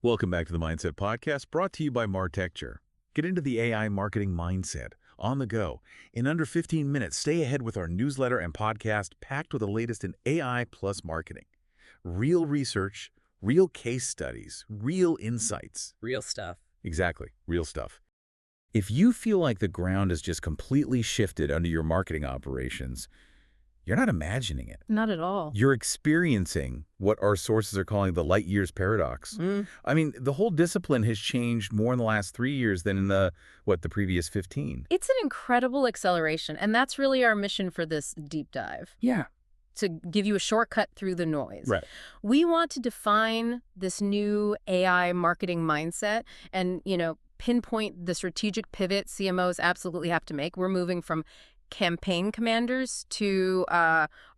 Welcome back to the Mindset Podcast, brought to you by Martecture. Get into the AI marketing mindset on the go. In under 15 minutes, stay ahead with our newsletter and podcast packed with the latest in AI plus marketing. Real research, real case studies, real insights. Real stuff. Exactly, real stuff. If you feel like the ground has just completely shifted under your marketing operations, you're not imagining it. Not at all. You're experiencing what our sources are calling the light years paradox. I mean, the whole discipline has changed more in the last 3 years than in the previous 15. It's an incredible acceleration, and that's really our mission for this deep dive, Yeah. to give you a shortcut through the noise. Right. We want to define this new AI marketing mindset and, pinpoint the strategic pivot CMOs absolutely have to make. We're moving from campaign commanders to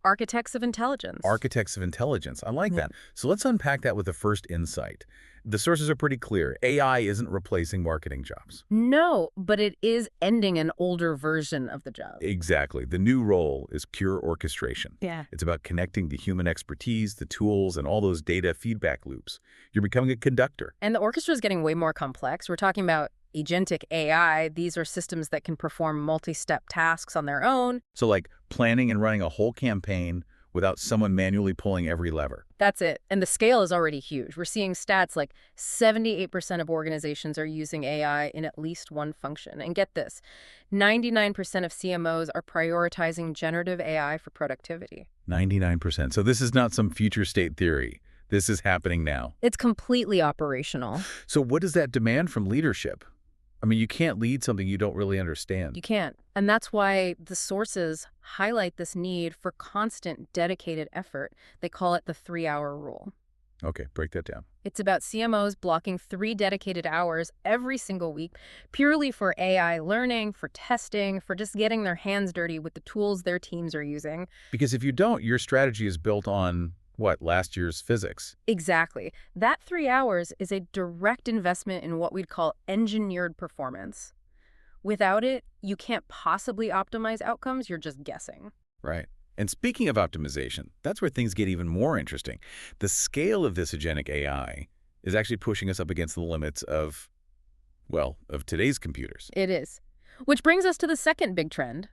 architects of intelligence. Architects of intelligence. I like that. So let's unpack that with the first insight. The sources are pretty clear. AI isn't replacing marketing jobs. No, but it is ending an older version of the job. Exactly. The new role is pure orchestration. Yeah. It's about connecting the human expertise, the tools, and all those data feedback loops. You're becoming a conductor. And the orchestra is getting way more complex. We're talking about agentic AI. These are systems that can perform multi-step tasks on their own. So like planning and running a whole campaign without someone manually pulling every lever. That's it. And the scale is already huge. We're seeing stats like 78% of organizations are using AI in at least one function. And get this, 99% of CMOs are prioritizing generative AI for productivity. 99%. So this is not some future state theory. This is happening now. It's completely operational. So what does that demand from leadership? I mean, you can't lead something you don't really understand. You can't. And that's why the sources highlight this need for constant, dedicated effort. They call it the 3-hour rule. Okay, break that down. It's about CMOs blocking 3 dedicated hours every single week purely for AI learning, for testing, for just getting their hands dirty with the tools their teams are using. Because if you don't, your strategy is built on, last year's physics. Exactly. That 3 hours is a direct investment in what we'd call engineered performance. Without it, you can't possibly optimize outcomes. You're just guessing. Right. And speaking of optimization, that's where things get even more interesting. The scale of this agentic AI is actually pushing us up against the limits of today's computers. It is. Which brings us to the second big trend,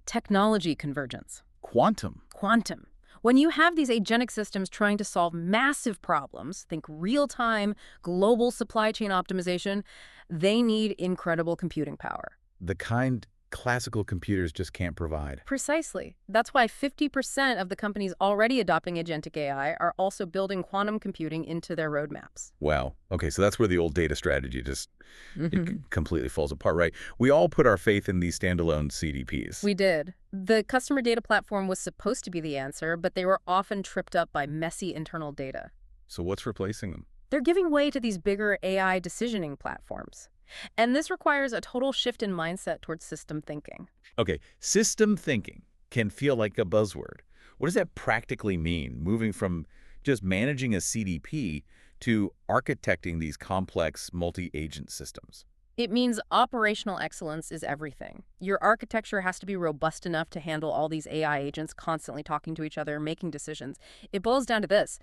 technology convergence. Quantum. Quantum. When you have these agentic systems trying to solve massive problems, think real-time, global supply chain optimization, they need incredible computing power. The kind classical computers just can't provide. Precisely. That's why 50% of the companies already adopting agentic AI are also building quantum computing into their roadmaps. Wow. Okay, so that's where the old data strategy just it completely falls apart, right? We all put our faith in these standalone CDPs. We did. The customer data platform was supposed to be the answer, but they were often tripped up by messy internal data. So what's replacing them? They're giving way to these bigger AI decisioning platforms. And this requires a total shift in mindset towards system thinking. Okay, system thinking can feel like a buzzword. What does that practically mean, moving from just managing a CDP to architecting these complex multi-agent systems? It means operational excellence is everything. Your architecture has to be robust enough to handle all these AI agents constantly talking to each other, making decisions. It boils down to this.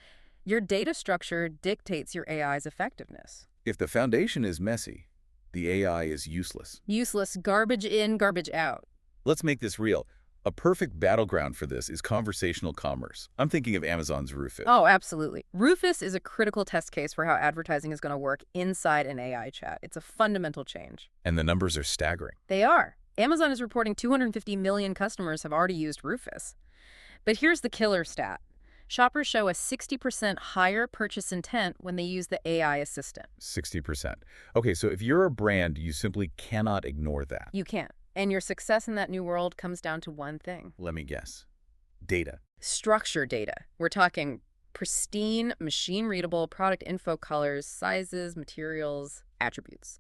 Your data structure dictates your AI's effectiveness. If the foundation is messy, the AI is useless. Useless, garbage in, garbage out. Let's make this real. A perfect battleground for this is conversational commerce. I'm thinking of Amazon's Rufus. Oh, absolutely. Rufus is a critical test case for how advertising is going to work inside an AI chat. It's a fundamental change. And the numbers are staggering. They are. Amazon is reporting 250 million customers have already used Rufus. But here's the killer stat. Shoppers show a 60% higher purchase intent when they use the AI assistant. 60%. Okay, so if you're a brand, you simply cannot ignore that. You can't. And your success in that new world comes down to one thing. Let me guess. Data. Structured data. We're talking pristine, machine-readable product info, colors, sizes, materials, attributes.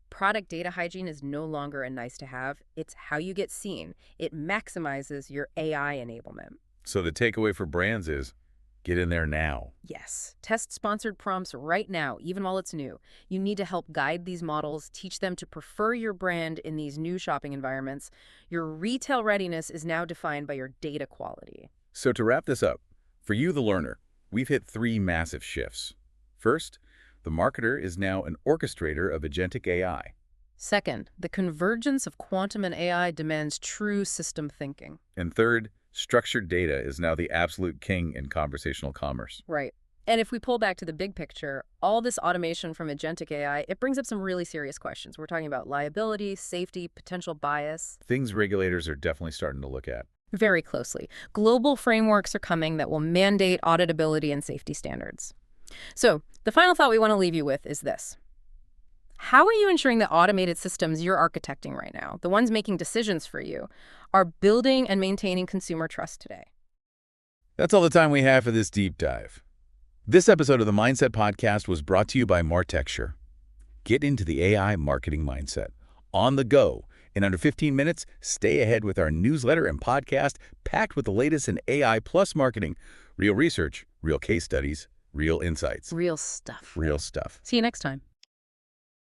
Product data hygiene is no longer a nice-to-have. It's how you get seen. It maximizes your AI enablement. So the takeaway for brands is, get in there now. Yes. Test sponsored prompts right now, even while it's new. You need to help guide these models, teach them to prefer your brand in these new shopping environments. Your retail readiness is now defined by your data quality. So to wrap this up, for you, the learner, we've hit 3 massive shifts. First, The marketer is now an orchestrator of agentic AI. Second, the convergence of quantum and AI demands true system thinking. And third, structured data is now the absolute king in conversational commerce. Right. And if we pull back to the big picture, all this automation from agentic AI, it brings up some really serious questions. We're talking about liability, safety, potential bias. Things regulators are definitely starting to look at. Very closely. Global frameworks are coming that will mandate auditability and safety standards. So, the final thought we want to leave you with is this. How are you ensuring that automated systems you're architecting right now, the ones making decisions for you, are building and maintaining consumer trust today? That's all the time we have for this deep dive. This episode of the Mindset Podcast was brought to you by Martecture. Get into the AI marketing mindset. On the go. In under 15 minutes, stay ahead with our newsletter and podcast packed with the latest in AI plus marketing. Real research, real case studies, real insights. Real stuff. Real stuff. See you next time.